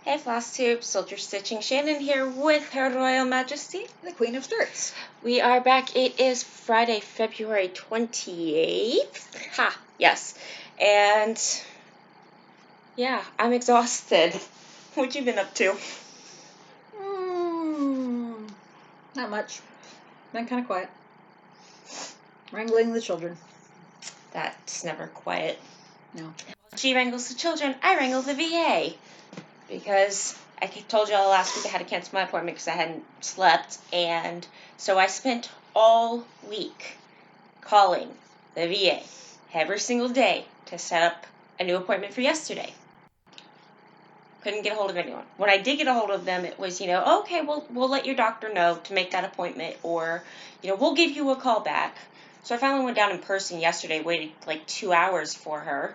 Hey Flosstube, Soldier Stitching Shannon here with Her Royal Majesty, the Queen of Skirts. We are back. It is Friday, February 28th. Ha, yes. And yeah, I'm exhausted. What you been up to? Not much. Been kind of quiet. Wrangling the children. That's never quiet. No. She wrangles the children, I wrangle the VA. Because I told y'all last week I had to cancel my appointment because I hadn't slept. And so I spent all week calling the VA every single day to set up a new appointment for yesterday. Couldn't get a hold of anyone. When I did get a hold of them, it was, okay, we'll let your doctor know to make that appointment, or, we'll give you a call back. So I finally went down in person yesterday, waited like 2 hours for her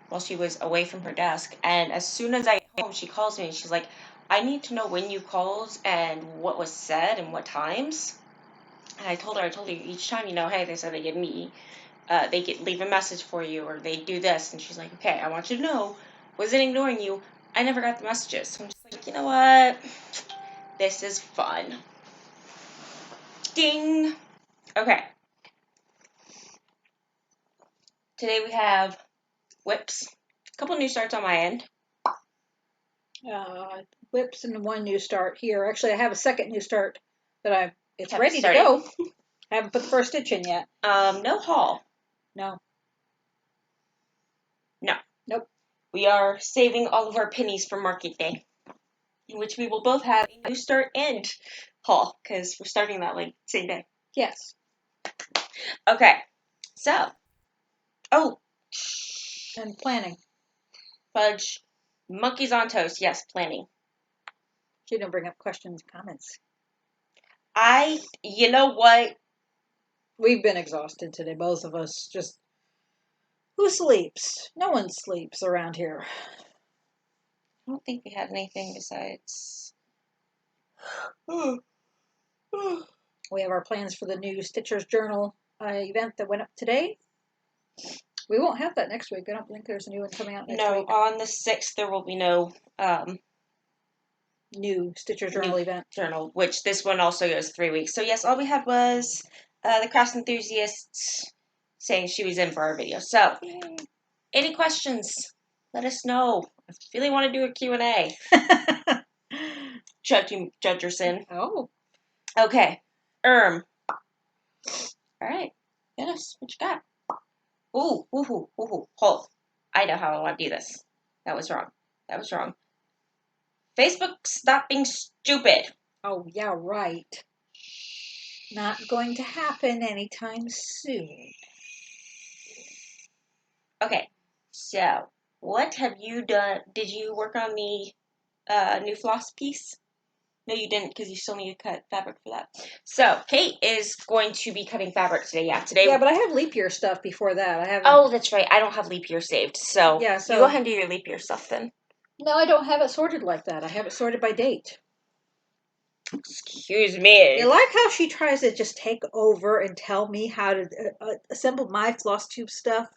while she was away from her desk. And as soon as I get home, she calls me and she's like, I need to know when you called and what was said and what times. And I told her each time, hey, they said they give me, they leave a message for you, or they do this. And she's like, okay, I want you to know, wasn't ignoring you. I never got the messages. So I'm just like, you know what? This is fun. Ding. Okay. Today we have whips. A couple new starts on my end. Whips and one new start here. Actually, I have a second new start that it's ready started. To go. I haven't put the first stitch in yet. No haul. No. Nope. We are saving all of our pennies for market day, in which we will both have a new start and haul, because we're starting that like same day. Yes. Okay. So. Oh. And planning. Fudge. Monkeys on toast. Yes, planning. She didn't bring up questions, comments. You know what? We've been exhausted today, both of us. Just, who sleeps? No one sleeps around here. I don't think we had anything besides. We have our plans for the new Stitcher's Journal event that went up today. We won't have that next week. I don't think there's a new one coming out next week. No, on the 6th there will be no new Stitcher's Journal event. Journal, which this one also goes 3 weeks. So yes, all we had was the crafts enthusiast saying she was in for our video. So, any questions? Let us know. I really want to do a Q&A. Judgerson. Oh. Okay. All right. Yes, what you got? Ooh. Hold. I know how I want to do this. That was wrong. Facebook, stop being stupid. Oh, yeah, right. Not going to happen anytime soon. Okay, so what have you done? Did you work on the new floss piece? No, you didn't, because you still need to cut fabric for that. So Kate is going to be cutting fabric today. Yeah, today. Yeah, but I have leap year stuff before that. I haven't. Oh, that's right. I don't have leap year saved. So yeah, you go ahead and do your leap year stuff then. No, I don't have it sorted like that. I have it sorted by date. Excuse me. You like how she tries to just take over and tell me how to assemble my Flosstube stuff?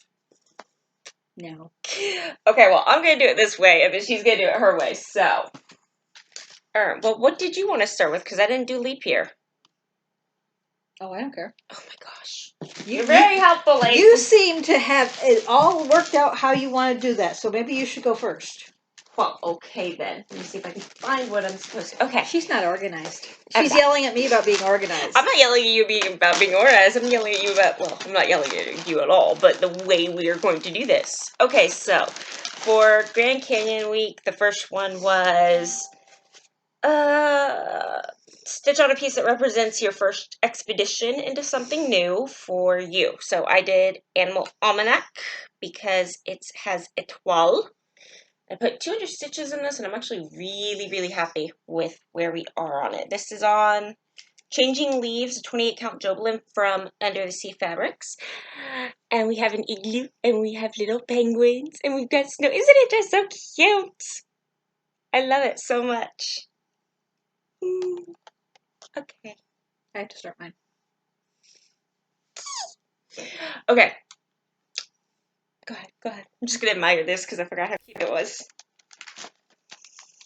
No. Okay, well, I'm going to do it this way, and then she's going to do it her way. So, well, what did you want to start with? Because I didn't do leap year. Oh, I don't care. Oh my gosh. You're very helpful, lady. You seem to have it all worked out how you want to do that, so maybe you should go first. Well, okay then. Let me see if I can find what I'm supposed to. Okay. She's not organized. She's yelling at me about being organized. I'm not yelling at you about being organized. I'm yelling at you about, well, I'm not yelling at you at all, but the way we are going to do this. Okay, so for Grand Canyon Week, the first one was stitch on a piece that represents your first expedition into something new for you. So I did Animal Almanac because it has étoile. I put 200 stitches in this, and I'm actually really, really happy with where we are on it. This is on Changing Leaves, a 28 count Joblin from Under the Sea Fabrics. And we have an igloo, and we have little penguins, and we've got snow. Isn't it just so cute? I love it so much. Okay. I have to start mine. Okay. Go ahead. I'm just going to admire this because I forgot how cute it was.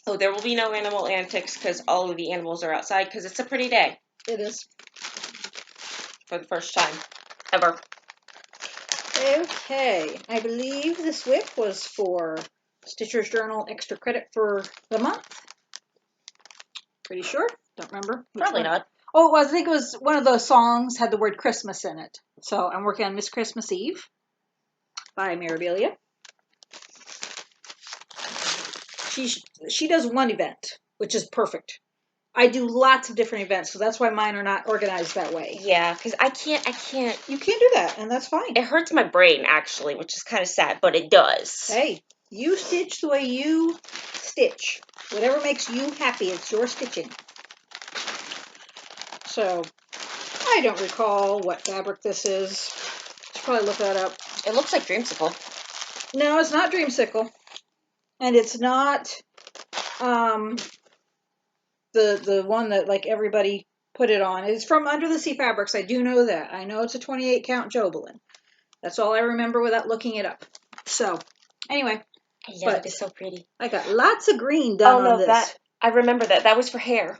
Oh, there will be no animal antics because all of the animals are outside because it's a pretty day. It is. For the first time ever. Okay. I believe this whip was for Stitcher's Journal extra credit for the month. Pretty sure. Don't remember. Probably not. Oh, I think it was one of those songs had the word Christmas in it. So I'm working on Miss Christmas Eve by Mirabilia. She does one event, which is perfect. I do lots of different events, so that's why mine are not organized that way. Yeah, because I can't. You can't do that, and that's fine. It hurts my brain, actually, which is kind of sad, but it does. Hey, you stitch the way you stitch. Whatever makes you happy, it's your stitching. So, I don't recall what fabric this is. Should probably look that up. It looks like Dreamsicle. No, it's not Dreamsicle. And it's not the one that like everybody put it on. It's from Under the Sea Fabrics. I do know that. I know it's a 28 count Jobelin. That's all I remember without looking it up. So, anyway. Yeah, it is so pretty. I got lots of green done on this. I remember that. That was for hair.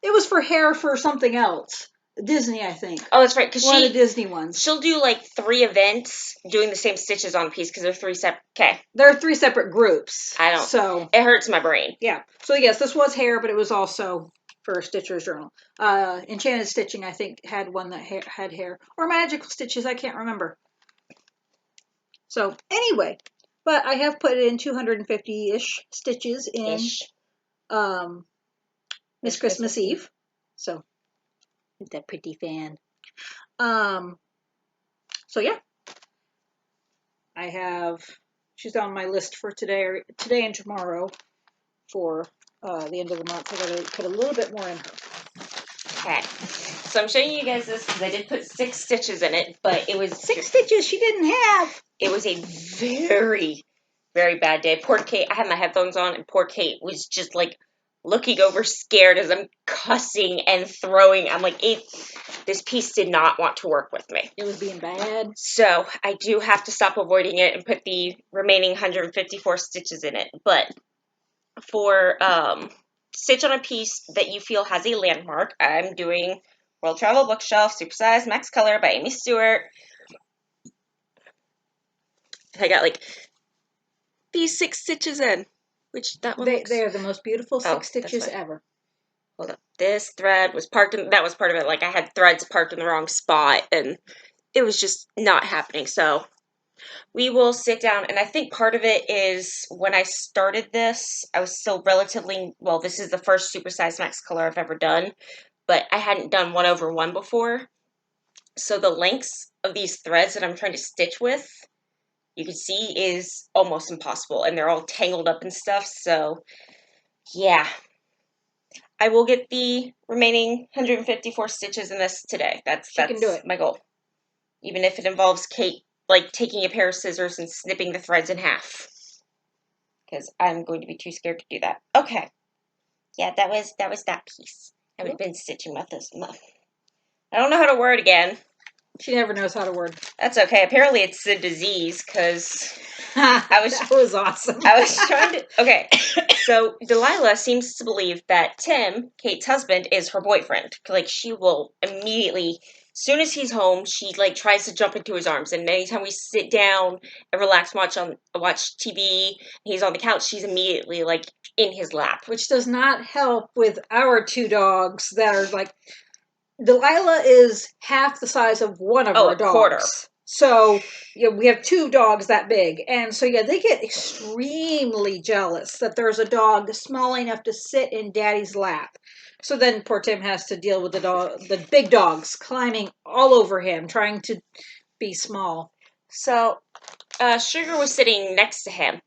It was for hair for something else. Disney, I think. Oh, that's right. Because one of the Disney ones. She'll do like 3 events doing the same stitches on a piece because they're 3 separate. Okay. There are 3 separate groups. I don't. So it hurts my brain. Yeah. So yes, this was hair, but it was also for Stitcher's Journal. Enchanted Stitching, I think, had one that had hair, or Magical Stitches. I can't remember. So anyway, but I have put in 250-ish stitches in Miss Christmas Eve. So that pretty fan. So yeah, I have. She's on my list for today and tomorrow for the end of the month. I gotta put a little bit more in her. Okay, so I'm showing you guys this because I did put 6 stitches in it, but it was 6 stitches she didn't have. It was a very, very bad day. Poor Kate. I had my headphones on, and poor Kate was just like looking over scared as I'm cussing and throwing. I'm like, this piece did not want to work with me. It was being bad. So I do have to stop avoiding it and put the remaining 154 stitches in it. But for stitch on a piece that you feel has a landmark, I'm doing World Travel Bookshelf Supersize Max Color by Amy Stewart. I got like these 6 stitches in, which that one they are the most beautiful 6 stitches ever. Hold up. This thread was parked in, that was part of it. Like I had threads parked in the wrong spot and it was just not happening. So we will sit down, and I think part of it is when I started this, I was still relatively, well, this is the first Supersize Max Color I've ever done, but I hadn't done 1/1 before. So the lengths of these threads that I'm trying to stitch with, you can see is almost impossible, and they're all tangled up and stuff. So yeah, I will get the remaining 154 stitches in this today. That's can do it. My goal. Even if it involves Kate like taking a pair of scissors and snipping the threads in half. Because I'm going to be too scared to do that. Okay. Yeah, that was that piece. I haven't been stitching with this month. I don't know how to word again. She never knows how to word. That's okay. Apparently it's a disease because that was awesome. I was trying to. Okay, so Delilah seems to believe that Tim, Kate's husband, is her boyfriend. Like she will immediately, as soon as he's home, she like tries to jump into his arms. And anytime we sit down and relax, watch TV, he's on the couch, she's immediately like in his lap. Which does not help with our 2 dogs that are like. Delilah is half the size of one of our dogs. Quarter. So, we have 2 dogs that big. And so, they get extremely jealous that there's a dog small enough to sit in Daddy's lap. So then poor Tim has to deal with the big dogs climbing all over him, trying to be small. So, Sugar was sitting next to him,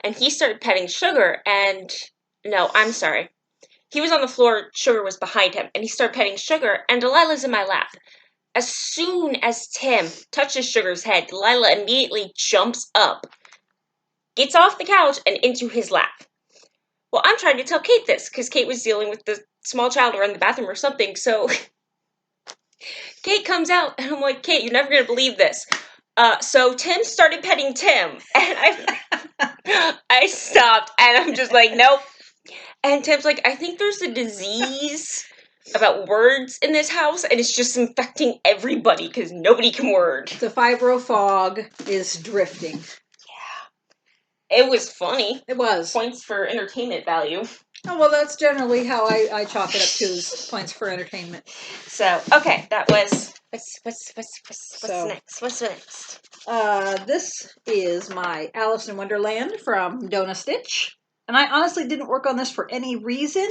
and he started petting Sugar, and no, I'm sorry. He was on the floor, Sugar was behind him, and he started petting Sugar, and Delilah's in my lap. As soon as Tim touches Sugar's head, Delilah immediately jumps up, gets off the couch, and into his lap. Well, I'm trying to tell Kate this, because Kate was dealing with the small child or in the bathroom or something, so Kate comes out, and I'm like, Kate, you're never going to believe this. So Tim started petting Tim, and I I stopped, and I'm just like, nope. And Tim's like, I think there's a disease about words in this house, and it's just infecting everybody because nobody can word. The fibro fog is drifting. It was funny. It was. Points for entertainment value. Oh, well, that's generally how I chalk it up to, is points for entertainment. So, okay, that was... What's next? What's next? This is my Alice in Wonderland from Donna Stitch. And I honestly didn't work on this for any reason.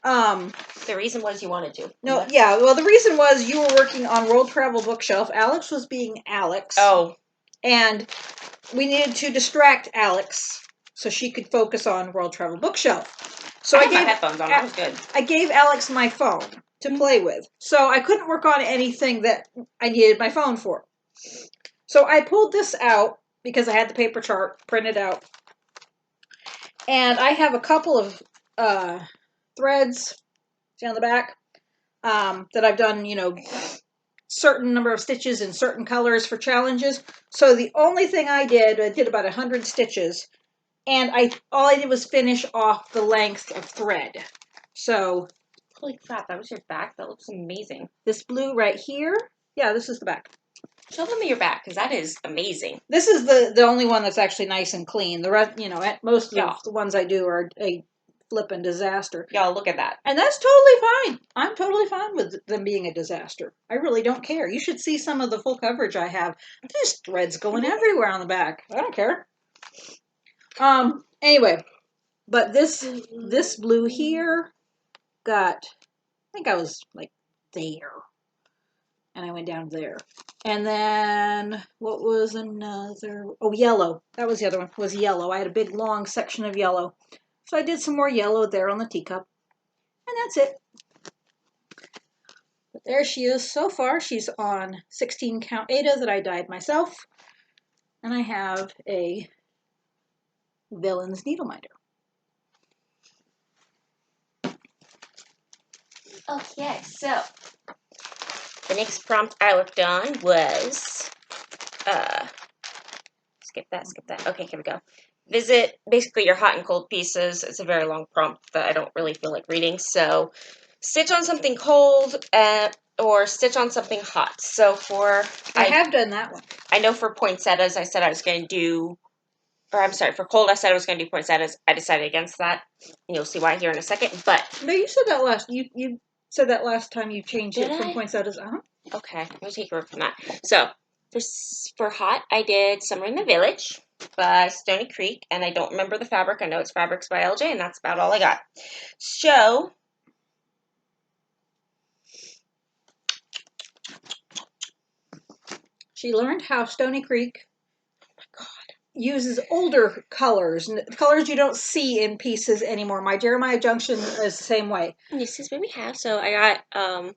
The reason was you wanted to. No, yeah, well, the reason was you were working on World Travel Bookshelf. Alex was being Alex. Oh. And we needed to distract Alex so she could focus on World Travel Bookshelf. So I gave my headphones on. That was good. I gave Alex my phone to play with. So I couldn't work on anything that I needed my phone for. So I pulled this out because I had the paper chart printed out. And I have a couple of threads down the back that I've done, certain number of stitches in certain colors for challenges. So the only thing I did about 100 stitches, and all I did was finish off the length of thread. So, holy crap, that was your back? That looks amazing. This blue right here, yeah, this is the back. Show them your back, because that is amazing. This is the only one that's actually nice and clean. The rest, most of the ones I do are a flippin' disaster. Y'all, look at that. And that's totally fine. I'm totally fine with them being a disaster. I really don't care. You should see some of the full coverage I have. There's threads going everywhere on the back. I don't care. Anyway, but this blue here got, I think I was like there. And I went down there. And then, what was another? Oh, yellow. That was the other one, was yellow. I had a big, long section of yellow. So I did some more yellow there on the teacup. And that's it. But there she is so far. She's on 16 count Ada that I dyed myself. And I have a Villain's needle minder. Okay, so the next prompt I worked on was, skip that. Okay, here we go. Visit basically your hot and cold pieces. It's a very long prompt that I don't really feel like reading. So stitch on something cold or stitch on something hot. So I have done that one. I know for poinsettias, I said I was going to do, or I'm sorry, for cold, I said I was going to do poinsettias. I decided against that. And you'll see why here in a second. But no, you said that you said that last time you changed it from poinsettias. Okay, I'm going to take your word from that. So for hot, I did Summer in the Village by Stony Creek, and I don't remember the fabric. I know it's Fabrics by LJ, and that's about all I got. So she learned how Stony Creek uses older colors you don't see in pieces anymore. My Jeremiah Junction is the same way. This is what we have. So I got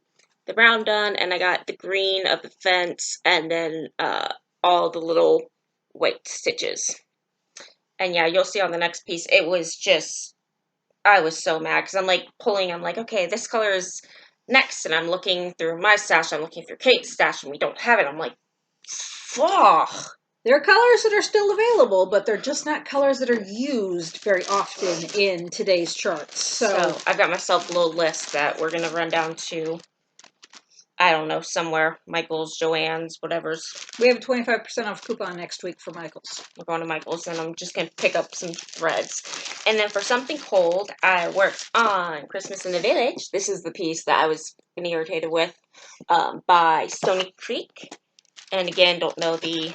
the brown done, and I got the green of the fence, and then all the little white stitches. And yeah, you'll see on the next piece, it was just, I was so mad, because I'm like pulling, I'm like, okay, this color is next, and I'm looking through my stash, I'm looking through Kate's stash, and we don't have it. I'm like, fuck. There are colors that are still available, but they're just not colors that are used very often in today's charts. So I've got myself a little list that we're going to run down to, I don't know, somewhere. Michael's, Joann's, whatever's. We have a 25% off coupon next week for Michael's. We're going to Michael's, and I'm just going to pick up some threads. And then for something cold, I worked on Christmas in the Village. This is the piece that I was getting irritated with, by Stony Creek. And again, don't know the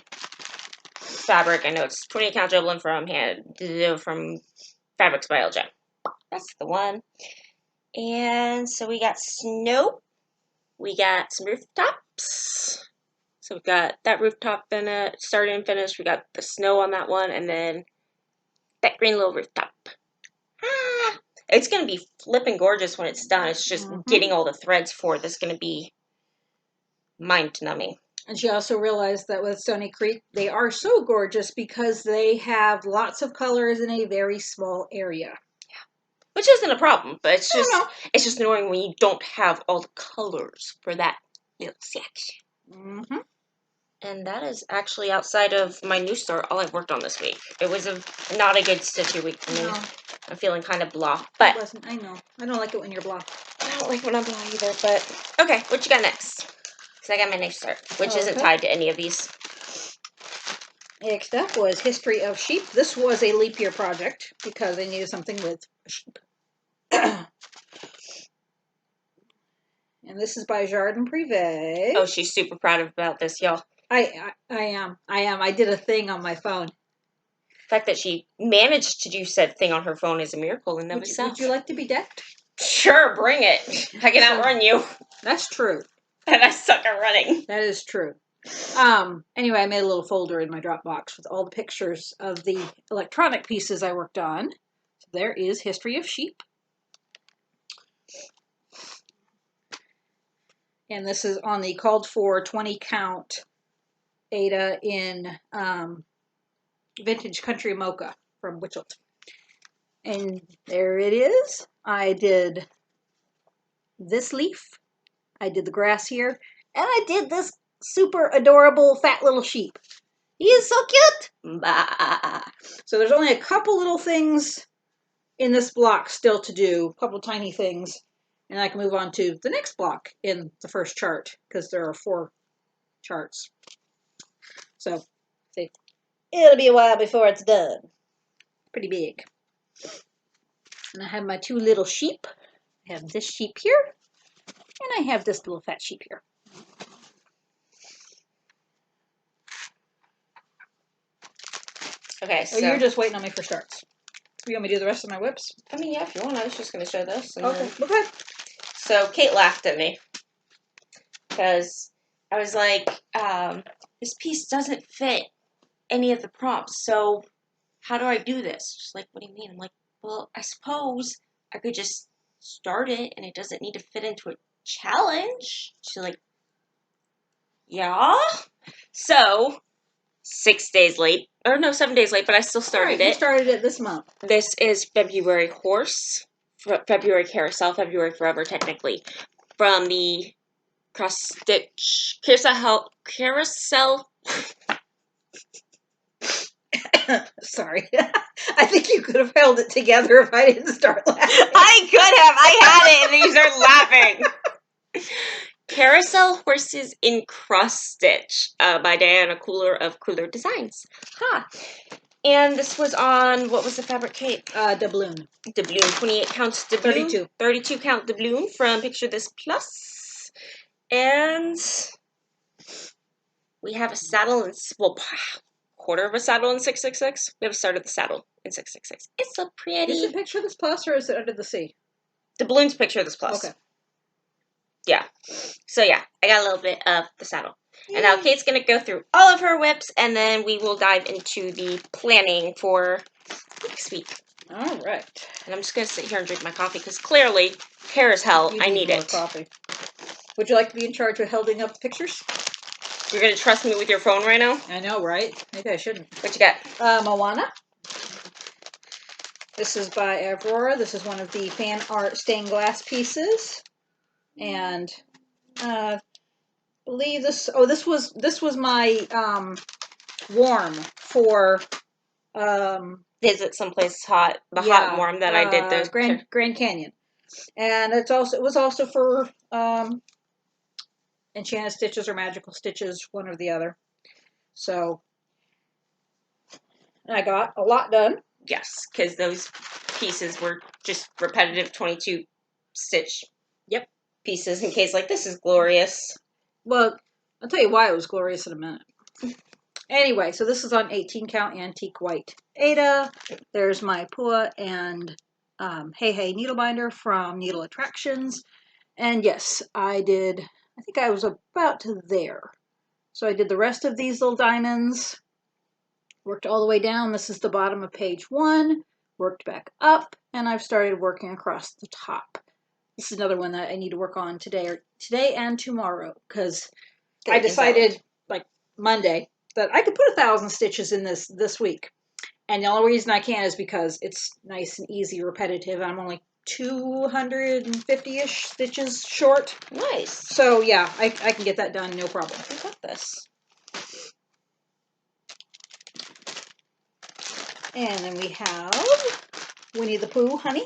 fabric. I know it's 28 count dribbling from Fabrics by LJ. That's the one. And so we got snow. We got some rooftops. So we've got that rooftop started and finished. We got the snow on that one, and then that green little rooftop. It's going to be flipping gorgeous when it's done. It's just getting all the threads for it that's going to be mind-numbing. And she also realized that with Stony Creek, they are so gorgeous because they have lots of colors in a very small area. Yeah. Which isn't a problem, but it's just annoying when you don't have all the colors for that little section. And that is actually outside of my new start all I've worked on this week. It was not a good stitchy week for me. No. I'm feeling kind of blah. It But wasn't. I know. I don't like it when you're blah. I don't like when I'm blah either. But okay, what you got next? Because I got my new start, which isn't tied to any of these. Next up was History of Sheep. This was a leap year project because I needed something with sheep. And this is by Jardin Privé. Oh, she's super proud about this, y'all. I am. I did a thing on my phone. The fact that she managed to do said thing on her phone is a miracle in of itself. Would you like to be decked? Sure, bring it. I can outrun you. That's true. And I suck at running. That is true. Anyway, I made a little folder in my Dropbox with all the pictures of the electronic pieces I worked on. So there is History of Sheep. And this is on the called for 20 count Ada in Vintage Country Mocha from Witchelt. And there it is. I did this leaf. I did the grass here. And I did this super adorable fat little sheep. He is so cute. Bah. So there's only a couple little things in this block still to do. A couple tiny things. And I can move on to the next block in the first chart because there are 4 charts. So, see, it'll be a while before it's done. Pretty big. And I have my 2 little sheep. I have this sheep here. And I have this little fat sheep here. Okay, so... Oh, you're just waiting on me for starts. You want me to do the rest of my whips? I mean, yeah, if you want. I was just going to show this. And Okay. Then... Okay. So Kate laughed at me. Because I was like, this piece doesn't fit any of the prompts. So how do I do this? She's like, what do you mean? I'm like, well, I suppose I could just start it and it doesn't need to fit into a challenge. She's like, yeah. So 6 days late, or no, 7 days late, but I still started it. You started it this month. This is February Horse, February Carousel, February Forever, technically, from the cross stitch carousel. Sorry. I think you could have held it together if I didn't start laughing. I could have. I had it, and then you started laughing. Carousel Horses in Cross Stitch by Diana Cooler of Cooler Designs. Ha! And this was on, what was the fabric, Kate? Doubloon. Doubloon, 28 counts doubloon. 32. 32 count doubloon from Picture This Plus. And we have a saddle in, well, quarter of a saddle in 666. We have a start of the saddle in 666. It's so pretty. Is it Picture This Plus or is it Under the Sea? Doubloon's Picture This Plus. Okay. Yeah. So yeah, I got a little bit of the saddle. And now Kate's going to go through all of her whips, and then we will dive into the planning for next week. All right. And I'm just going to sit here and drink my coffee, because clearly, hair is hell. I need it. Coffee. Would you like to be in charge of holding up the pictures? You're going to trust me with your phone right now? I know, right? Maybe I shouldn't. What you got? Moana. This is by Aurora. This is one of the fan art stained glass pieces. And believe this. Oh, this was my warm for visit someplace hot, hot and warm that I did those Grand Canyon, and it was also for Enchanted Stitches or Magical Stitches, one or the other. So I got a lot done. Yes, because those pieces were just repetitive 22 stitch. Yep. Pieces in case like this is glorious. Well, I'll tell you why it was glorious in a minute. Anyway, so this is on 18 count antique white Ada. There's my Pua and Hey Hey needle binder from Needle Attractions. And yes, I think I was about to there. So I did the rest of these little diamonds. Worked all the way down. This is the bottom of page 1. Worked back up, and I've started working across the top. This is another one that I need to work on today and tomorrow, because I decided like Monday that I could put 1,000 stitches in this week. And the only reason I can is because it's nice and easy, repetitive. I'm only 250-ish stitches short. Nice. So yeah, I can get that done, no problem. Who's got this? And then we have Winnie the Pooh, honey.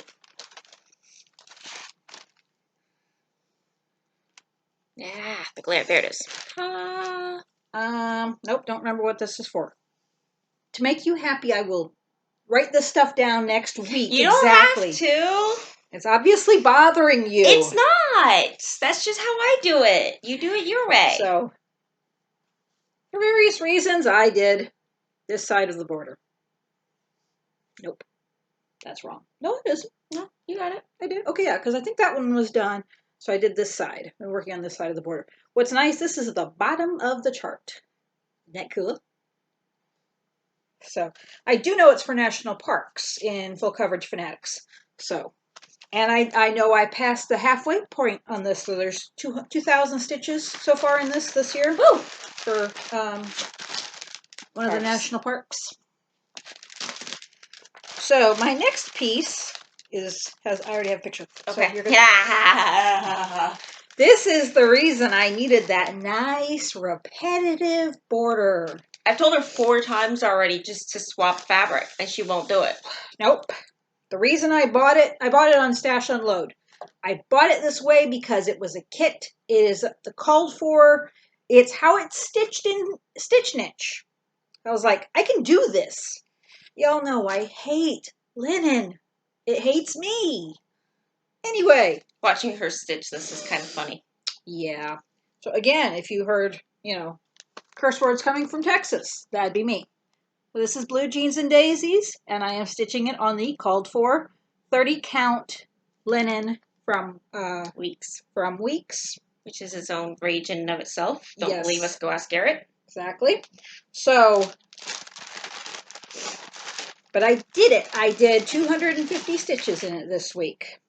Yeah, the glare. There it is. Nope, don't remember what this is for. To make you happy, I will write this stuff down next week. You don't have to. It's obviously bothering you. It's not. That's just how I do it. You do it your way. So, for various reasons, I did this side of the border. Nope. That's wrong. No, it isn't. No, you got it. I did. Okay, yeah, because I think that one was done. So I did this side. I'm working on this side of the border. What's nice, this is the bottom of the chart. Isn't that cool? So I do know it's for national parks in Full Coverage Fanatics. So, and I know I passed the halfway point on this. So there's 2,000 stitches so far in this year. Woo! For one of the national parks. So my next piece I already have a picture. Okay. So you're gonna, this is the reason I needed that nice repetitive border. I've told her 4 times already just to swap fabric, and she won't do it. Nope. The reason I bought it on Stash Unload. I bought it this way because it was a kit. It is the called for. It's how it's stitched in Stitch Niche. I was like, I can do this. Y'all know I hate linen. It hates me. Anyway. Watching her stitch this is kind of funny. Yeah. So again, if you heard, curse words coming from Texas, that'd be me. So this is Blue Jeans and Daisies, and I am stitching it on the called for 30 count linen from Weeks. Which is its own rage in and of itself. Don't Yes. believe us, go ask Garrett. Exactly. So, but I did it. I did 250 stitches in it this week.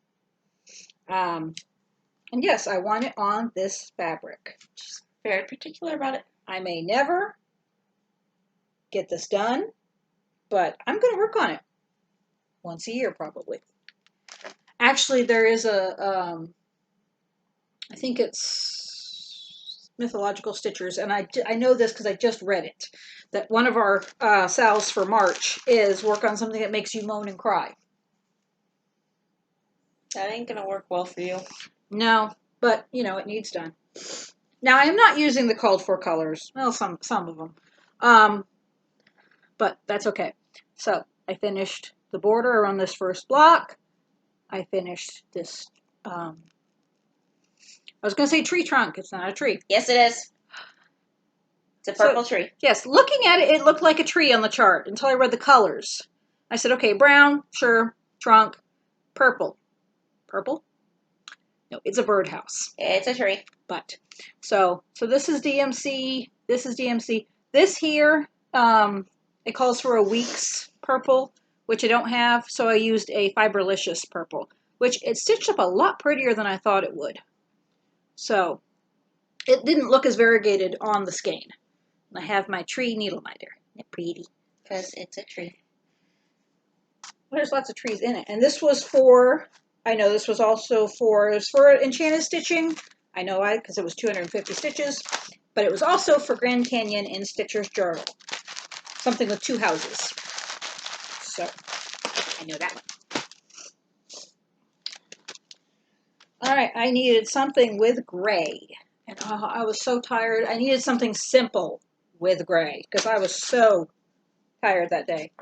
And yes, I want it on this fabric. She's very particular about it. I may never get this done, but I'm going to work on it once a year probably. Actually, there is I think it's Mythological Stitchers, and I know this because I just read it, that one of our sales for March is work on something that makes you moan and cry. That ain't going to work well for you. No, but, it needs done. Now, I am not using the called for colors. Well, some of them. But that's okay. So, I finished the border on this first block. I finished this, I was going to say tree trunk. It's not a tree. Yes, it is. It's a purple tree. Yes, looking at it, it looked like a tree on the chart until I read the colors. I said, okay, brown, sure, trunk, purple. Purple? No, it's a birdhouse. It's a tree. But, so this is DMC, this is DMC. This here, it calls for a week's purple, which I don't have, so I used a Fiberlicious purple, which it stitched up a lot prettier than I thought it would. So, it didn't look as variegated on the skein. And I have my tree needle minder. Isn't it pretty? Because it's a tree. There's lots of trees in it. And this was for, I know this was also for, it was for Enchanted Stitching. I know because it was 250 stitches. But it was also for Grand Canyon in Stitcher's Journal. Something with 2 houses. So, I know that one. Alright, I needed something with gray. And I was so tired. I needed something simple with gray. Because I was so tired that day.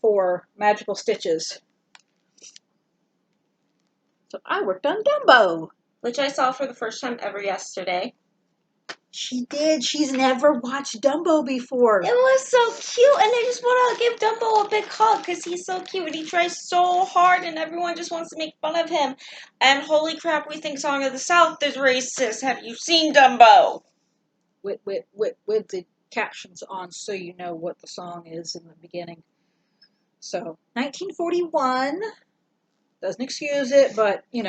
For Magical Stitches. So I worked on Dumbo. Which I saw for the first time ever yesterday. She did. She's never watched Dumbo before. It was so cute, and I just want to give Dumbo a big hug because he's so cute and he tries so hard, and everyone just wants to make fun of him. And holy crap, we think Song of the South is racist. Have you seen Dumbo? With the captions on, so you know what the song is in the beginning. So 1941 doesn't excuse it, but it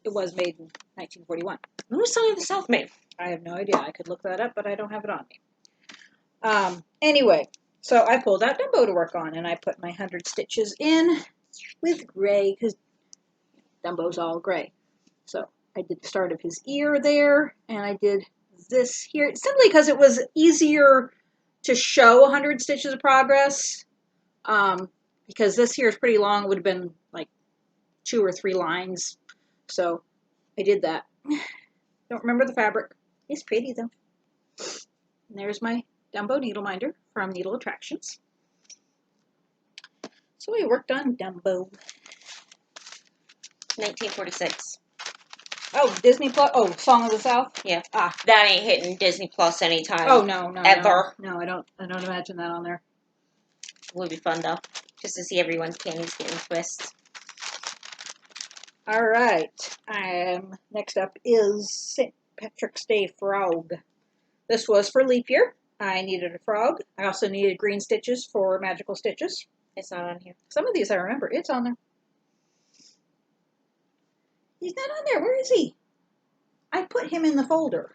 was made in 1941. When was Song of the South made? I have no idea. I could look that up, but I don't have it on me. Anyway, so I pulled out Dumbo to work on, and I put my 100 stitches in with gray, because Dumbo's all gray. So I did the start of his ear there, and I did this here, simply because it was easier to show 100 stitches of progress Because this here is pretty long. It would have been like 2 or 3 lines. So I did that. Don't remember the fabric. It's pretty though. And there's my Dumbo needle minder from Needle Attractions. So we worked on Dumbo. 1946. Oh, Disney Plus. Oh, Song of the South. Yeah. Ah, That ain't hitting Disney Plus anytime. oh no, ever. No, I don't imagine that on there. Would be fun though, just to see everyone's panties getting twists. All right. Next up is St. Patrick's Day frog. This was for leap year. I needed a frog. I also needed green stitches for magical stitches. It's not on here. Some of these I remember. It's on there. He's not on there. Where is he? I put him in the folder.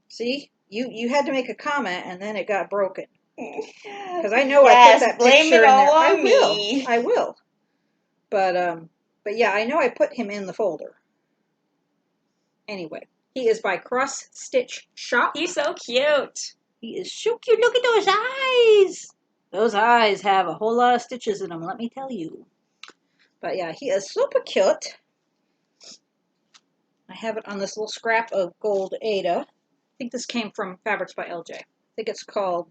See? You had to make a comment and then it got broken. Because I know I put that blame picture it in all there. on me. I will. But yeah, I know I put him in the folder. Anyway, he is by Cross Stitch Shop. He's so cute. He is so cute. Look at those eyes. Those eyes have a whole lot of stitches in them, let me tell you. But yeah, he is super cute. I have it on this little scrap of gold Ada. I think this came from Fabrics by LJ. I think it's called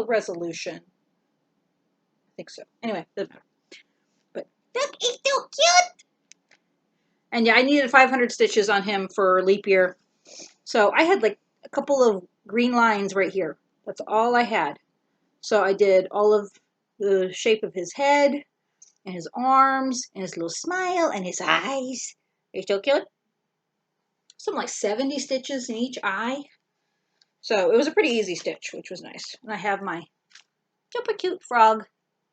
Resolution. I think so. Anyway, doesn't matter. But look, he's so cute. And yeah, I needed 500 stitches on him for leap year. So I had like a couple of green lines right here. That's all I had. So I did all of the shape of his head and his arms and his little smile and his eyes. They're so cute. Something like 70 stitches in each eye. So it was a pretty easy stitch, which was nice. And I have my super cute frog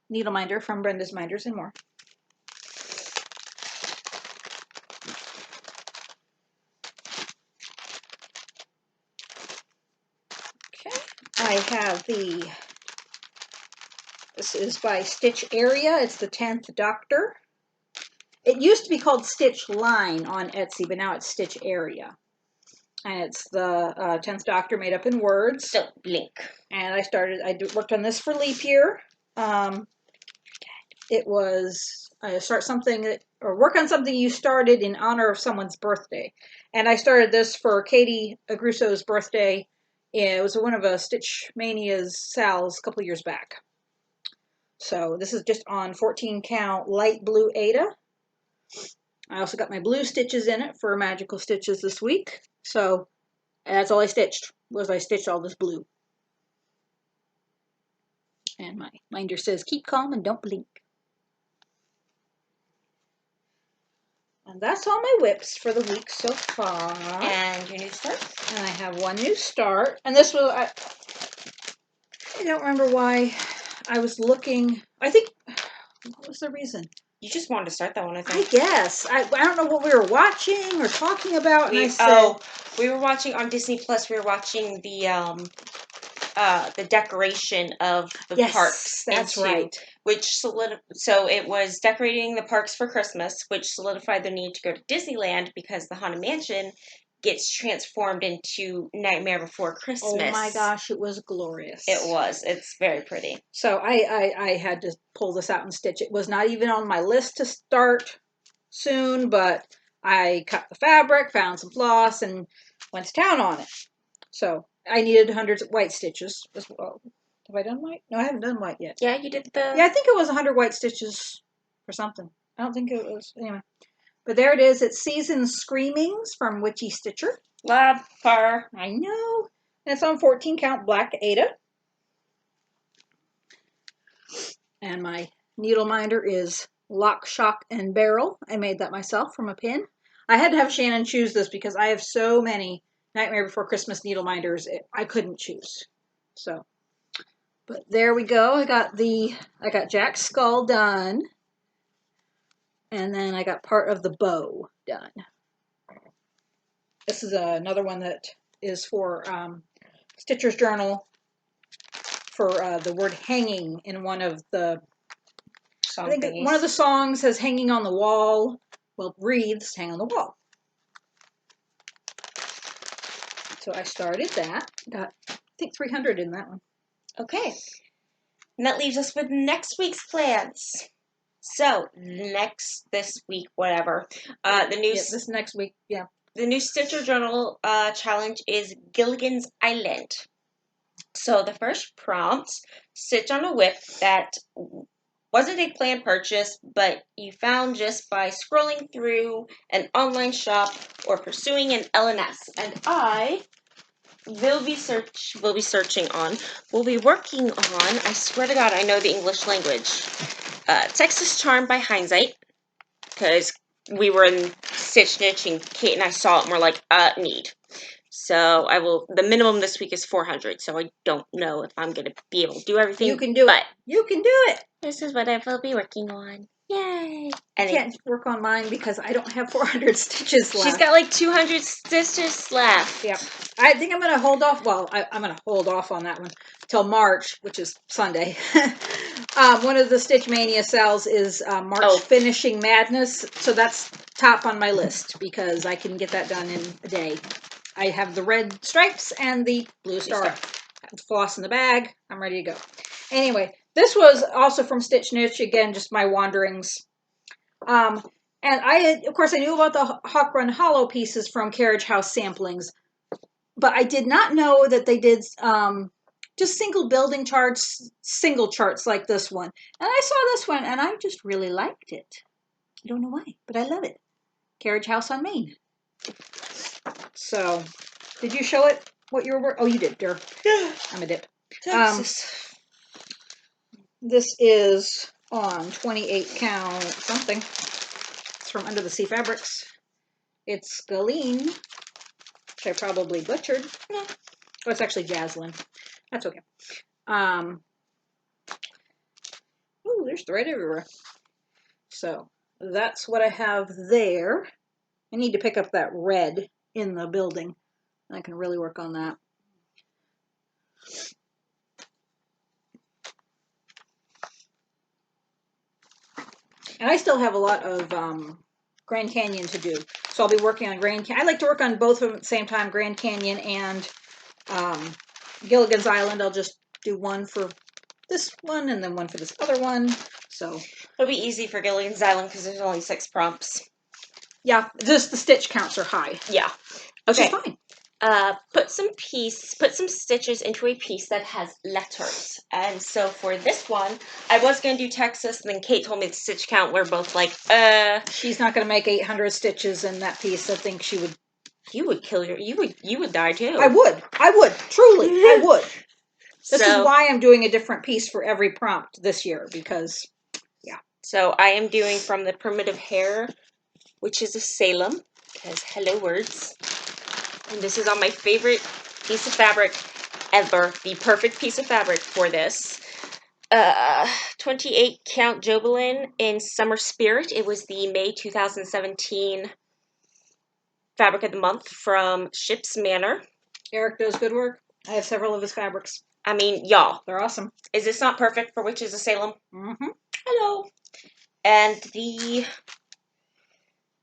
needle minder from Brenda's Minders and More. Okay, I have this is by Stitch Area. It's the 10th Doctor. It used to be called Stitch Line on Etsy, but now it's Stitch Area. And it's the 10th Doctor made up in words. Don't blink. And I worked on this for leap year. It was work on something you started in honor of someone's birthday. And I started this for Katie Agrusso's birthday. It was one of Stitch Mania's Sal's a couple years back. So this is just on 14 count light blue Ada. I also got my blue stitches in it for magical stitches this week. So that's all I stitched, I stitched all this blue. And my minder says, keep calm and don't blink. And that's all my whips for the week so far. And your new start? And I have one new start. And this was, I don't remember why I was looking. I think, what was the reason? You just wanted to start that one, I think. I guess. I don't know what we were watching or talking about. We were watching on Disney Plus. We were watching the decoration of the parks. That's right. So it was decorating the parks for Christmas, which solidified the need to go to Disneyland because the Haunted Mansion gets transformed into Nightmare Before Christmas. Oh my gosh, it was glorious. It was. It's very pretty. So I had to pull this out and stitch. It was not even on my list to start soon, but I cut the fabric, found some floss, and went to town on it. So I needed hundreds of white stitches as well. Have I done white? No, I haven't done white yet. Yeah, you did the... Yeah, I think it was 100 white stitches or something. I don't think it was... Anyway. But there it is. It's Season Screamings from Witchy Stitcher. Love her. I know. And it's on 14 count black Ada. And my needle minder is Lock, Shock, and Barrel. I made that myself from a pin. I had to have Shannon choose this because I have so many Nightmare Before Christmas needle minders. I couldn't choose. So, but there we go. I got Jack's skull done. And then I got part of the bow done. This is another one that is for Stitcher's Journal for the word hanging in one of the Song I think thingies. one of the songs has hanging on the wall. Well, wreaths hang on the wall. So I started that. Got, I think, 300 in that one. Okay. And that leaves us with next week's plans. So, this week, whatever. This next week, yeah. The new Stitcher Journal challenge is Gilligan's Island. So the first prompt, stitch on a whip that wasn't a planned purchase, but you found just by scrolling through an online shop or pursuing an LNS. And I will be working on, I swear to God, I know the English language. Texas Charm by Hindsight, because we were in Stitch Niche and Kate and I saw it and we're like, need. So the minimum this week is 400, so I don't know if I'm going to be able to do everything. You can do it. You can do it. This is what I will be working on. Yay. I can't work on mine because I don't have 400 stitches left. She's got like 200 stitches left. Yeah. I think I'm going to hold off. Well, I'm going to hold off on that one till March, which is Sunday. One of the Stitch Mania sales is March Finishing Madness. So that's top on my list because I can get that done in a day. I have the red stripes and the blue star. Floss in the bag. I'm ready to go. Anyway, this was also from Stitch Niche. Again, just my wanderings. And of course, I knew about the Hawk Run Hollow pieces from Carriage House Samplings. But I did not know that they did just single building charts, single charts like this one. And I saw this one, and I just really liked it. I don't know why, but I love it. Carriage House on Main. So, did you show it what you were working? Oh, you did, Dur. I'm a dip. Texas. This is on 28 count something. It's from Under the Sea Fabrics. It's Galeen, which I probably butchered. Yeah. Oh, it's actually Jaslyn. That's okay. Oh, there's thread everywhere. So, that's what I have there. I need to pick up that red in the building. I can really work on that. And I still have a lot of Grand Canyon to do. So I'll be working on Grand Canyon. I like to work on both of them at the same time, Grand Canyon and Gilligan's Island. I'll just do one for this one and then one for this other one. So it'll be easy for Gilligan's Island because there's only 6 prompts. Yeah, just the stitch counts are high. Yeah. Okay. Which is fine. Put some stitches into a piece that has letters. And so for this one, I was going to do Texas, and then Kate told me the stitch count. We're both like, She's not going to make 800 stitches in that piece. I think she would. You would kill you would die too. I would. Truly, I would. This is why I'm doing a different piece for every prompt this year, because, yeah. So I am doing from the Primitive Hair, which is a Salem, because hello words. And this is on my favorite piece of fabric ever. The perfect piece of fabric for this. 28 count Jobelin in Summer Spirit. It was the May 2017 Fabric of the Month from Ship's Manor. Eric does good work. I have several of his fabrics. I mean, y'all. They're awesome. Is this not perfect for Witches of Salem? Mm-hmm. Hello. And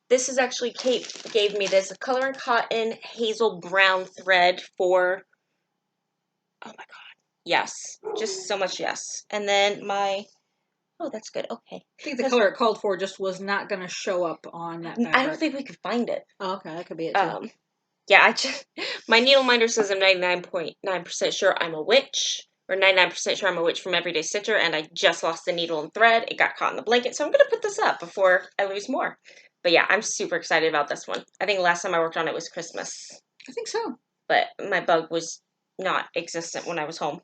this is actually, Kate gave me this, a Color and Cotton Hazel Brown thread for, oh my God, yes. Just so much yes. And then oh, that's good, okay. I think the color it called for just was not going to show up on that fabric. I don't think we could find it. Oh, okay, that could be it too. Yeah, my needle minder says I'm 99.9% sure I'm a witch, or 99% sure I'm a witch from Everyday Stitcher, and I just lost the needle and thread. It got caught in the blanket, so I'm going to put this up before I lose more. But yeah, I'm super excited about this one. I think the last time I worked on it was Christmas. I think so. But my bug was not existent when I was home.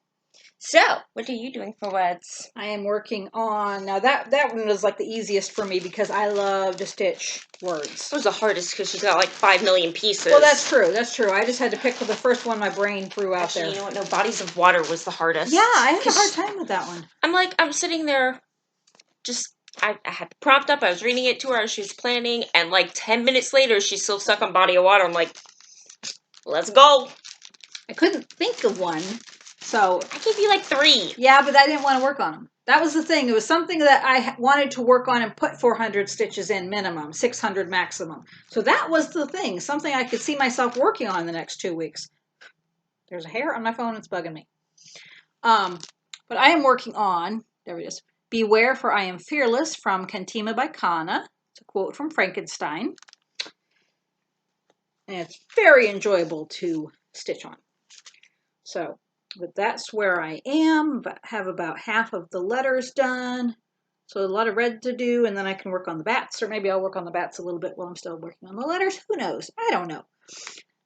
So, what are you doing for words? I am working on, now that one was like the easiest for me because I love to stitch words. It was the hardest because she's got like 5 million pieces. Well, that's true. I just had to pick the first one my brain threw out there. You know what? No, Bodies of Water was the hardest. Yeah, I had a hard time with that one. I'm sitting there just... I had the prompt up, I was reading it to her as she was planning, and like 10 minutes later, she's still stuck on Body of Water. I'm like, let's go. I couldn't think of one, so... I gave you like 3. Yeah, but I didn't want to work on them. That was the thing. It was something that I wanted to work on and put 400 stitches in minimum, 600 maximum. So that was the thing. Something I could see myself working on in the next 2 weeks. There's a hair on my phone. It's bugging me. But I am working on, there it is, Beware for I Am Fearless from Cantima by Kana. It's a quote from Frankenstein. And it's very enjoyable to stitch on. So, but that's where I am. But have about half of the letters done. So a lot of red to do, and then I can work on the bats, or maybe I'll work on the bats a little bit while I'm still working on the letters. Who knows? I don't know.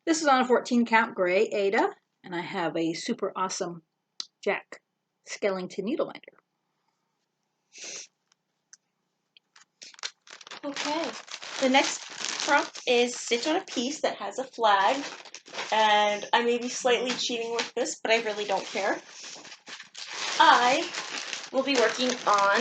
This is on a 14 count gray Ada, and I have a super awesome Jack Skellington needleminder. Okay, the next prompt is stitch on a piece that has a flag, and I may be slightly cheating with this, but I really don't care. I will be working on,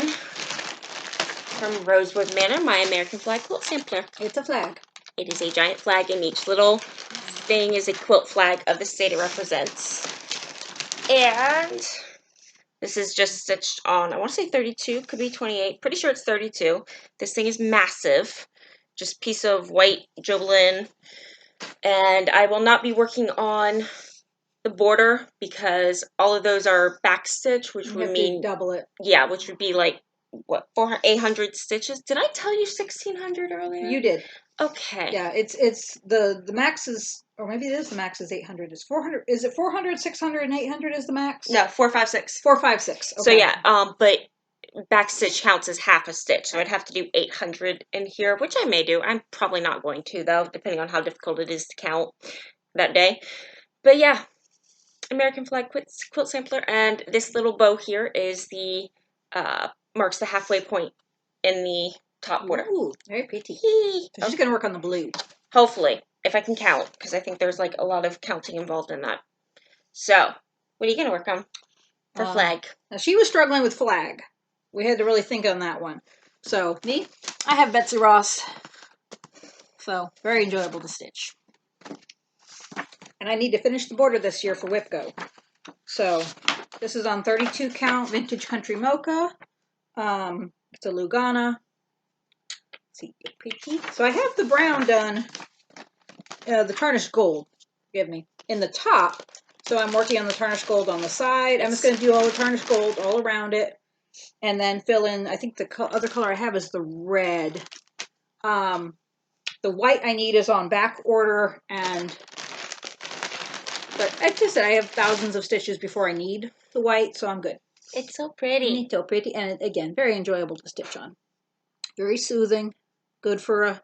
from Rosewood Manor, my American flag quilt sampler. It's a flag. It is a giant flag, and each little thing is a quilt flag of the state it represents. And this is just stitched on, I want to say 32, could be 28. Pretty sure it's 32. This thing is massive. Just piece of white Jobelin. And I will not be working on the border because all of those are back stitch, which would mean double it. Yeah, which would be like what, 800 stitches. Did I tell you 1600 earlier? You did. Okay. Yeah, it's the max is, or maybe it is the max is 800. Is 400? Is it 400, 600, and 800 is the max? No, 456. 456. Okay. So yeah, but back stitch counts as half a stitch, so I'd have to do 800 in here, which I may do. I'm probably not going to though, depending on how difficult it is to count that day. But yeah, American flag quilt sampler, and this little bow here is the marks the halfway point in the top border. Ooh, very pretty. So she's gonna work on the blue. Hopefully, if I can count, because I think there's like a lot of counting involved in that. So, what are you gonna work on for flag? Now she was struggling with flag. We had to really think on that one. So me, I have Betsy Ross. So very enjoyable to stitch. And I need to finish the border this year for Whipco. So this is on 32 count vintage country mocha. It's a Lugana. Let's see, pretty. So I have the brown done, the tarnished gold, forgive me, in the top. So I'm working on the tarnished gold on the side. I'm just going to do all the tarnished gold all around it. And then fill in, I think the other color I have is the red. The white I need is on back order, but like I said, I have thousands of stitches before I need the white, so I'm good. It's so pretty. It's so pretty, and again, very enjoyable to stitch on. Very soothing, good for a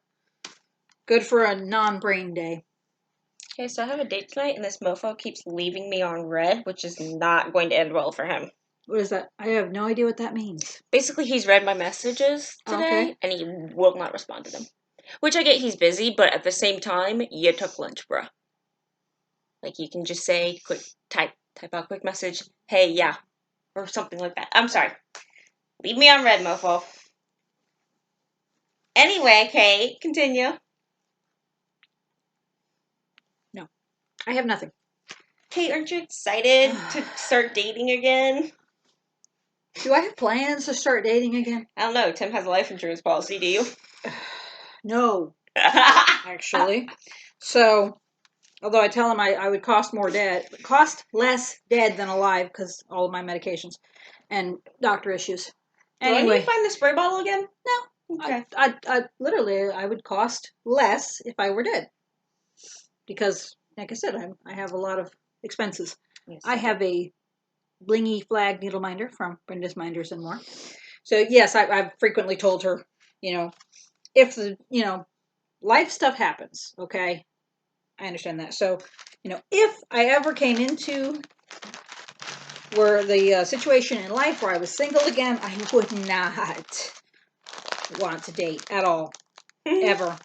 non-brain day. Okay, so I have a date tonight, and this mofo keeps leaving me on red, which is not going to end well for him. What is that? I have no idea what that means. Basically, he's read my messages today, and he will not respond to them. Which I get he's busy, but at the same time, you took lunch, bruh. Like, you can just say, type out a quick message, hey, yeah, or something like that. I'm sorry. Leave me on red, mofo. Anyway, Kate, continue. No, I have nothing. Kate, aren't you excited to start dating again? Do I have plans to start dating again? I don't know. Tim has a life insurance policy, do you? No, actually. So, although I tell him I would cost less dead than alive because all of my medications and doctor issues. Anyway, do I need to find the spray bottle again? No. Okay. I literally, I would cost less if I were dead. Because, like I said, I have a lot of expenses. Yes, I have a blingy flag needle minder from Brenda's Minders and More. So, yes, I've frequently told her, if life stuff happens, okay? I understand that. So, if I ever came into where the situation in life where I was single again, I would not want to date at all. Ever.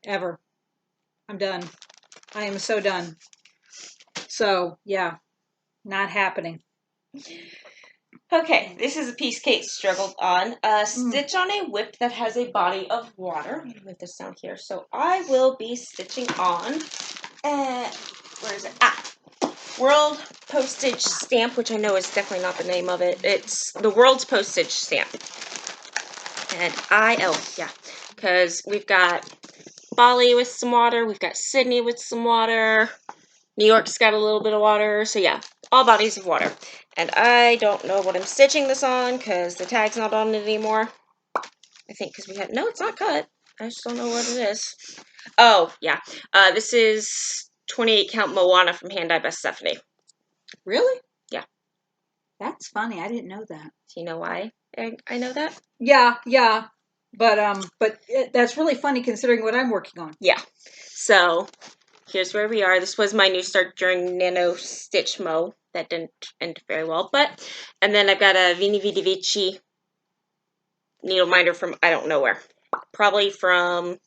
Ever. I'm done. I am so done. So, yeah, not happening. Okay, this is a piece Kate struggled on. Stitch on a whip that has a body of water. Let me move this down here. So I will be stitching on, where is it? World Postage Stamp, which I know is definitely not the name of it. It's the World's Postage Stamp. And because we've got Bali with some water, we've got Sydney with some water, New York's got a little bit of water, so yeah, all bodies of water. And I don't know what I'm stitching this on because the tag's not on it anymore. I think because we had, no, it's not cut. I just don't know what it is. Oh, yeah. This is 28 count Moana from Hand Dye by Stephanie. Really? Yeah. That's funny. I didn't know that. Do you know why I know that? Yeah. But that's really funny considering what I'm working on. Yeah. So here's where we are. This was my new start during Nano Stitch Mo. That didn't end very well, and then I've got a Vini Vidi Vici needle minder from I don't know where. Probably from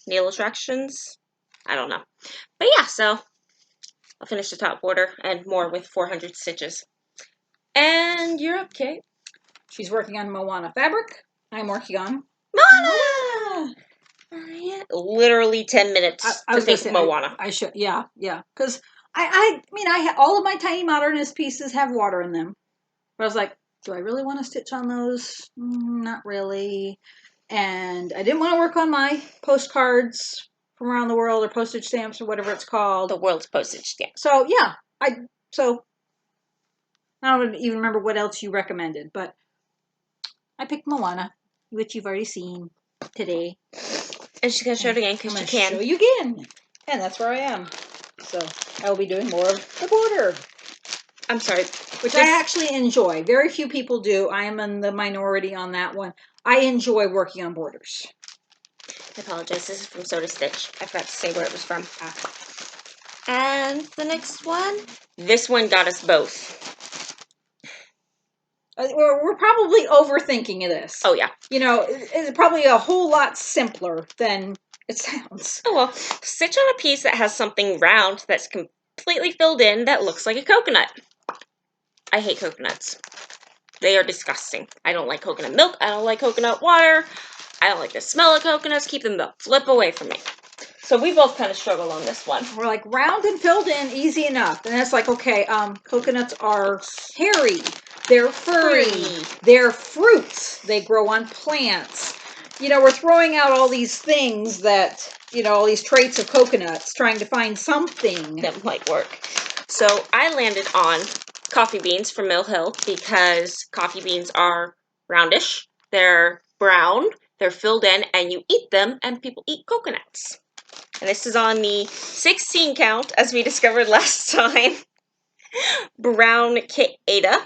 Needle Attractions. I don't know. But yeah, so I'll finish the top border and more with 400 stitches. And you're up, Kate. She's working on Moana fabric. I'm working on Moana! Literally 10 minutes I to was gonna think say, Moana. I should, yeah. Because I mean, all of my tiny modernist pieces have water in them. But I was like, do I really want to stitch on those? Not really. And I didn't want to work on my postcards from around the world or postage stamps or whatever it's called. The world's postage stamp. So yeah, I don't even remember what else you recommended, but I picked Moana, which you've already seen today. And she's going to show it again because she can. Show you again. And that's where I am. So I will be doing more of the border. I'm sorry. Which I actually enjoy. Very few people do. I am in the minority on that one. I enjoy working on borders. I apologize. This is from Soda Stitch. I forgot to say where it was from. And the next one. This one got us both. We're probably overthinking this. Oh, yeah. You know, it's probably a whole lot simpler than it sounds. Oh, well. Stitch on a piece that has something round that's completely filled in that looks like a coconut. I hate coconuts. They are disgusting. I don't like coconut milk. I don't like coconut water. I don't like the smell of coconuts. Keep them the flip away from me. So we both kind of struggle on this one. We're like, round and filled in, easy enough. And it's like, okay, coconuts are hairy. They're furry. They're fruits. They grow on plants. You know, we're throwing out all these things that, you know, all these traits of coconuts, trying to find something that might work. So I landed on coffee beans from Mill Hill because coffee beans are roundish. They're brown. They're filled in, and you eat them, and people eat coconuts. And this is on the 16 count, as we discovered last time. Brown Kit Ada.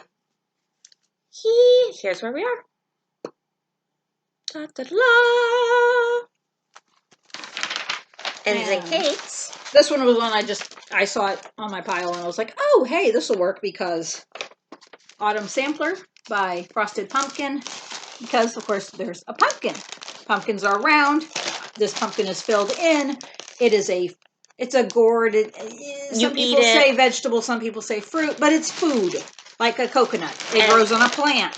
Here's where we are. Da, da, da. And then Kate's. This one was one I saw it on my pile and I was like, oh, hey, this will work because Autumn Sampler by Frosted Pumpkin. Because, of course, there's a pumpkin. Pumpkins are round. This pumpkin is filled in. It's a gourd. Some people say vegetable, some people say fruit, but it's food, like a coconut. It grows on a plant.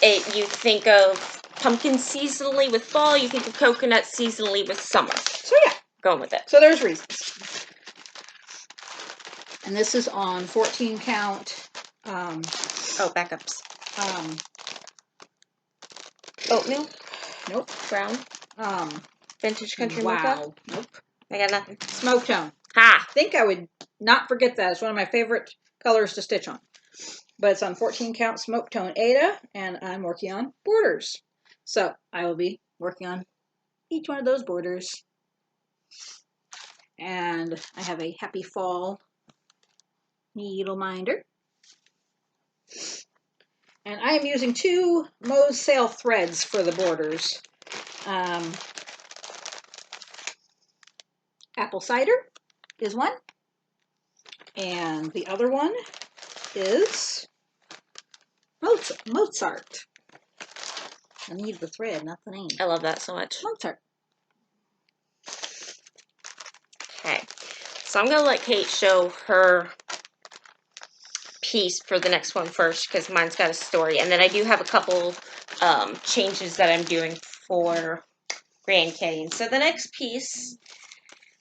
You think of pumpkin seasonally with fall, you think of coconut seasonally with summer. So yeah. Going with it. So there's reasons. And this is on 14 count. Backups. Oatmeal? Nope. Brown? Vintage Country Wow. Mocha? Nope. I got nothing. Smoke tone. Ha! I think I would not forget that. It's one of my favorite colors to stitch on. But it's on 14 count Smoke Tone Ada, and I'm working on borders. So I will be working on each one of those borders. And I have a Happy Fall needle minder. And I am using 2 Moe's Sale threads for the borders. Apple Cider is one. And the other one is Mozart. I need the thread, not the name. I love that so much. Mozart. Okay. So I'm going to let Kate show her piece for the next one first because mine's got a story. And then I do have a couple changes that I'm doing for Grand Canyon. So the next piece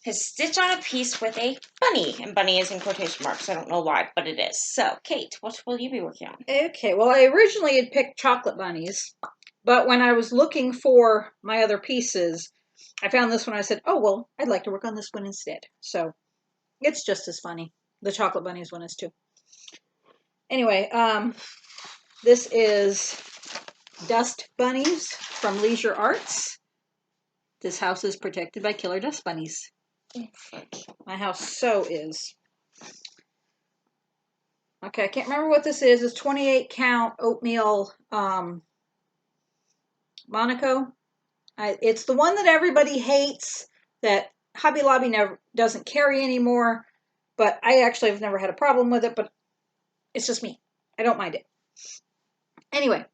is Stitch on a Piece with a bunny. And bunny is in quotation marks. I don't know why, but it is. So, Kate, what will you be working on? Okay, well, I originally had picked chocolate bunnies. But when I was looking for my other pieces, I found this one. I said, oh, well, I'd like to work on this one instead. So it's just as funny. The chocolate bunnies one is too. Anyway, this is Dust Bunnies from Leisure Arts. This house is protected by killer dust bunnies. My house so is. Okay, I can't remember what this is. It's 28 count oatmeal Monaco. It's the one that everybody hates that Hobby Lobby doesn't carry anymore. But I actually have never had a problem with it, but it's just me. I don't mind it. Anyway,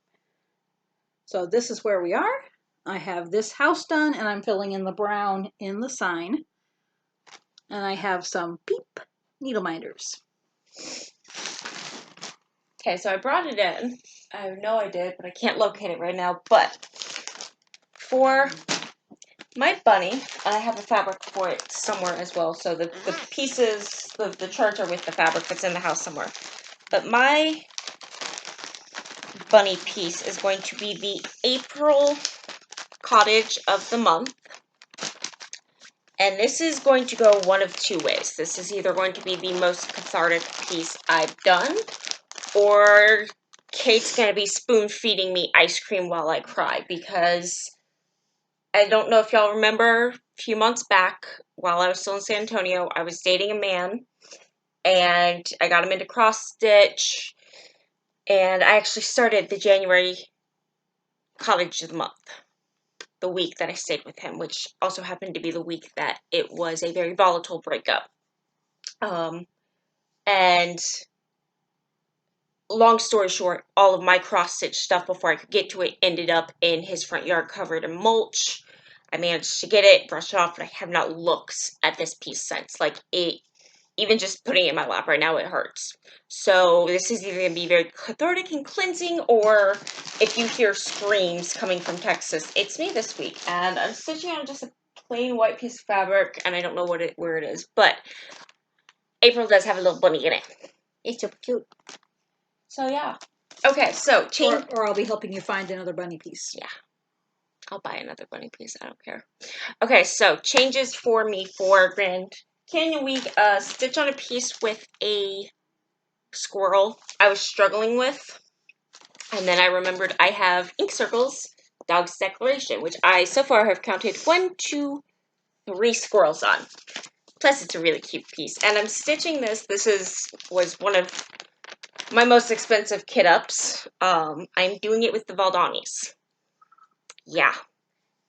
so this is where we are. I have this house done, and I'm filling in the brown in the sign. And I have some Peep needle minders. Okay, so I brought it in. I know I did, but I can't locate it right now. But for my bunny, and I have a fabric for it somewhere as well. So the pieces, the charts are with the fabric that's in the house somewhere. But my bunny piece is going to be the April cottage of the month. And this is going to go one of two ways. This is either going to be the most cathartic piece I've done, or Kate's going to be spoon feeding me ice cream while I cry, because I don't know if y'all remember a few months back while I was still in San Antonio, I was dating a man and I got him into cross stitch, and I actually started the January cottage of the month, the week that I stayed with him, which also happened to be the week that it was a very volatile breakup. And long story short, all of my cross-stitch stuff before I could get to it ended up in his front yard covered in mulch. I managed to get it, brush it off, but I have not looked at this piece since. Like, it, even just putting it in my lap right now, it hurts. So this is either going to be very cathartic and cleansing, or if you hear screams coming from Texas, it's me this week. And I'm stitching on just a plain white piece of fabric, and I don't know where it is, but April does have a little bunny in it. It's super cute. So yeah. Okay, so change. Or I'll be helping you find another bunny piece. Yeah. I'll buy another bunny piece. I don't care. Okay, so changes for me for Grand Canyon Week. Stitch on a piece with a squirrel I was struggling with. And then I remembered I have ink circles, Dog's Declaration, which I so far have counted 1, 2, 3 squirrels on. Plus, it's a really cute piece. And I'm stitching this. This was one of my most expensive kit ups. I'm doing it with the Valdanis. Yeah.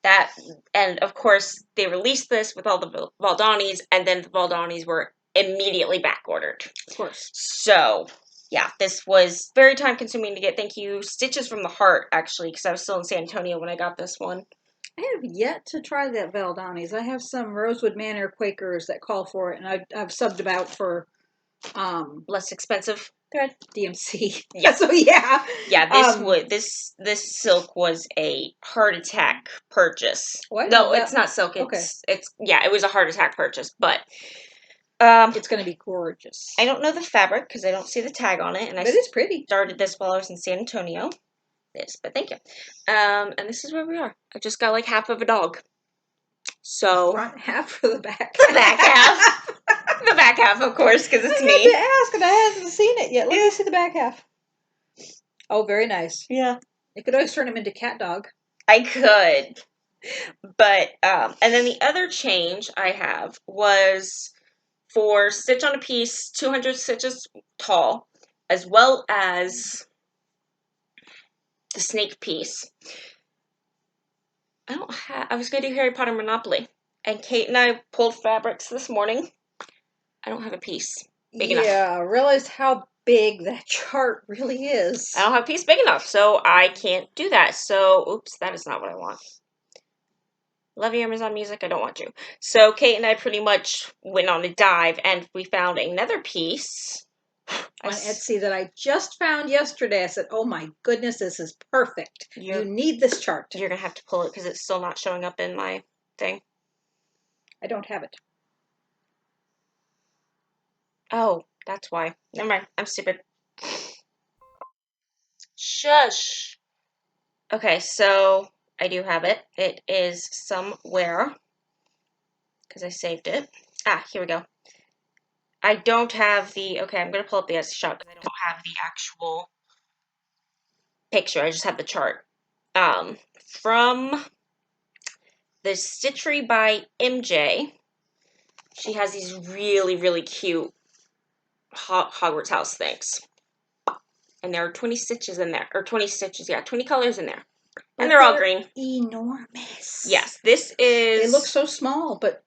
That, and of course, they released this with all the Valdanis, and then the Valdanis were immediately back ordered. Of course. So, yeah, this was very time consuming to get. Thank you, Stitches from the Heart, actually, because I was still in San Antonio when I got this one. I have yet to try that Valdanis. I have some Rosewood Manor Quakers that call for it, and I've subbed about for Less expensive thread. DMC. Yeah. So yeah. Yeah, this silk was a heart attack purchase. What? No, it's not silk. It was a heart attack purchase, but it's going to be gorgeous. I don't know the fabric because I don't see the tag on it, and but it's pretty. Started this while I was in San Antonio. But thank you. And this is where we are. I just got like half of a dog. So front half for the back. The back half. The back half, of course, because it's me. I had to ask, and I hadn't seen it yet. Let me see the back half. Oh, very nice. Yeah. You could always turn him into cat dog. I could. But, and then the other change I have was for stitch on a piece, 200 stitches tall, as well as the snake piece. I was going to do Harry Potter Monopoly, and Kate and I pulled fabrics this morning. I don't have a piece big enough. Yeah, realize how big that chart really is. I don't have a piece big enough, so I can't do that. So, oops, that is not what I want. Love you, Amazon Music. I don't want to. So Kate and I pretty much went on a dive, and we found another piece on Etsy that I just found yesterday. I said, oh my goodness, this is perfect. You need this chart. You're going to have to pull it because it's still not showing up in my thing. I don't have it. Oh, that's why. Never mind. I'm stupid. Shush. Okay, so I do have it. It is somewhere because I saved it. Ah, here we go. I don't have the, okay, I'm going to pull up the shot because I don't have the actual picture. I just have the chart. From the Stitchery by MJ, she has these really, really cute Hogwarts house things. And there are 20 stitches in there, or 20 stitches, yeah, 20 colors in there. And they're all green. Enormous. Yes, this is... They look so small, but...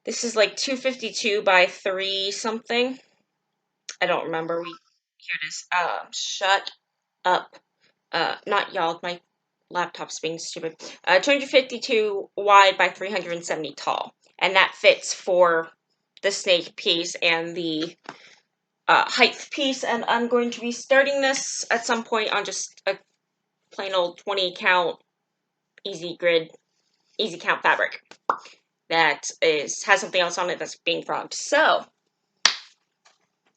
This is like 252 by 3 something. I don't remember. Here it is. Shut up. Not y'all, my laptop's being stupid. 252 wide by 370 tall. And that fits for the snake piece and the height piece. And I'm going to be starting this at some point on just a plain old 20 count easy count fabric that has something else on it that's being frogged. So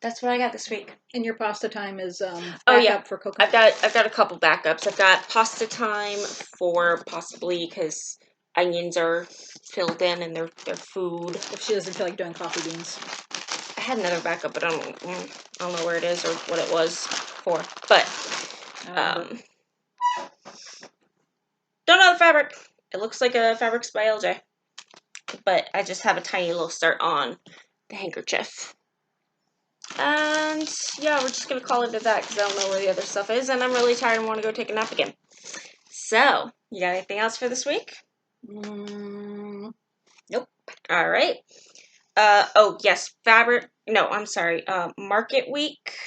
that's what I got this week. And your pasta time is backup for coconut. I've got a couple backups. I've got pasta time for possibly because onions are filled in and they're food. If she doesn't feel like doing coffee beans. I had another backup, but I don't know where it is or what it was for. But don't know the fabric. It looks like a Fabrics by LJ. But I just have a tiny little start on the handkerchief. And yeah, we're just going to call it at that because I don't know where the other stuff is. And I'm really tired and want to go take a nap again. So, you got anything else for this week? Nope. All right. Oh, yes, Market Week.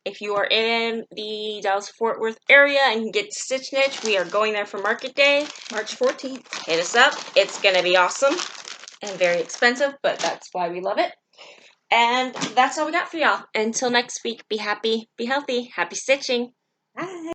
If you are in the Dallas-Fort Worth area and can get to Stitch Niche, we are going there for Market Day. March 14th. Hit us up. It's going to be awesome and very expensive, but that's why we love it. And that's all we got for y'all. Until next week, be happy, be healthy, happy stitching. Bye.